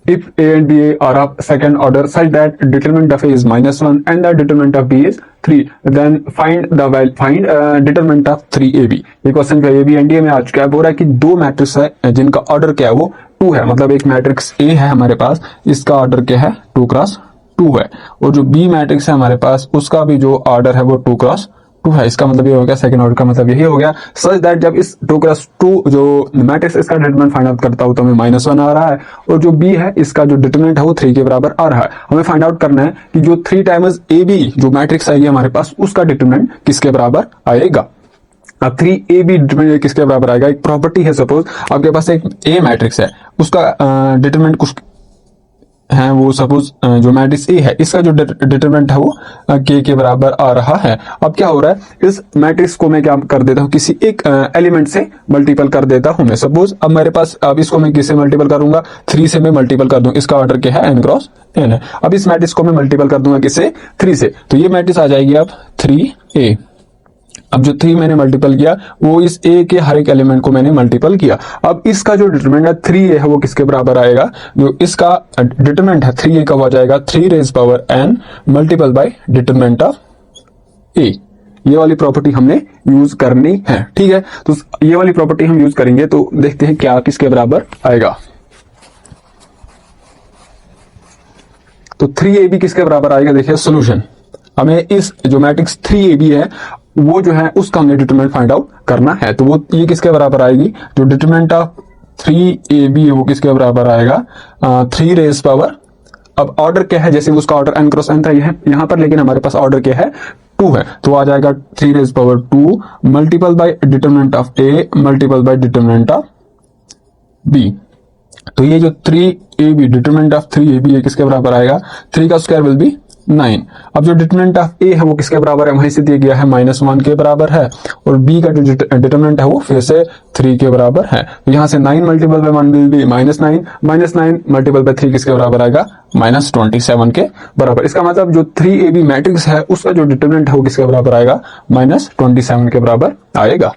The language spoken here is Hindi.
if A and B are of second order such that determinant of A is -1 and the determinant of B is 3, then find determinant of 3AB। ये क्वेश्चन जो AB and D में आ चुका है। बोल रहा है कि दो मैट्रिक्स है जिनका ऑर्डर क्या है वो 2 है, मतलब एक मैट्रिक्स A है हमारे पास, इसका ऑर्डर क्या है 2 क्रॉस 2 है, और जो B मैट्रिक्स है हमारे पास उसका भी जो ऑर्डर है वो 2 क्रॉस 2 है। इसका मतलब ये हो गया, सेकंड ऑर्डर का मतलब यही हो गया सच दैट जब इस 2 क्रॉस 2 जो मैट्रिक्स इसका डिटरमिनेंट फाइंड आउट करता हूं तो हमें -1 आ रहा है, और जो बी है इसका जो डिटरमिनेंट है वो 3 के बराबर आ रहा है। हमें फाइंड आउट करना है कि जो 3 टाइम्स ए बी जो मैट्रिक्स आएगी हमारे पास उसका डिटरमिनेंट किसके बराबर आएगा। अब 3AB डिटरमिनेंट किसके बराबर आएगा, एक प्रॉपर्टी है, सपोज आपके पास एक ए मैट्रिक्स है उसका डिटरमिनेंट कुछ है, वो सपोज जो मैट्रिक्स ए है इसका जो डिटरमिनेंट है वो के बराबर आ रहा है। अब क्या हो रहा है, इस मैट्रिक्स को मैं क्या कर देता हूँ, किसी एक एलिमेंट से मल्टीपल कर देता हूँ मैं। सपोज अब मेरे पास, अब इसको मैं किससे मल्टीपल करूंगा, 3 से मैं मल्टीपल कर दूं, इसका ऑर्डर क्या है n क्रॉस n है। अब इस मैट्रिक्स को मैं मल्टीपल कर दूंगा किससे, 3 से, तो ये मैट्रिक्स आ जाएगी अब 3A। अब जो 3 मैंने मल्टीपल किया वो इस A के हर एक एलिमेंट को मैंने मल्टीपल किया। अब इसका जो डिटरमिनेंट है 3A है वो किसके बराबर आएगा, जो इसका डिटरमिनेंट है 3A का हो जाएगा 3 raise power n multiple by determinant of A। ये वाली प्रॉपर्टी हमने यूज करनी है, ठीक है। तो ये वाली प्रॉपर्टी हम यूज करेंगे, तो देखते हैं क्या किसके बराबर आएगा। तो 3AB किसके बराबर आएगा, देखिए सोल्यूशन, हमें इस जो मैट्रिक्स 3AB है वो जो है उसका हमने डिटरमिनेंट फाइंड आउट करना है। तो वो ये किसके बराबर आएगी, जो डिटरमिनेंट ऑफ 3AB है वो किसके बराबर आएगा 3 रेज पावर, अब ऑर्डर क्या है, जैसे उसका ऑर्डर n क्रॉस n था यहां पर, लेकिन हमारे पास ऑर्डर क्या है 2 है, तो आ जाएगा 3 raise power 2 multiple by determinant of A multiple by determinant of B। तो ये जो 3AB डिटरमिनेंट ऑफ 3AB है किसके बराबर आएगा, 3 का स्क्वायर विल बी 9। अब जो डिटरमिनेंट ऑफ A है वो किसके बराबर है, वहीं से दिया गया है -1 के बराबर है, और B का जो डिटरमिनेंट है वो फिर से 3 के बराबर है। तो यहां से 9 multiple bye 1 will be -9 multiple bye 3 किसके बराबर आएगा -27 के बराबर। इसका मतलब जो 3AB मैट्रिक्स है उसका जो डिटरमिनेंट है वो किसके बराबर आएगा -27 के बराबर आएगा।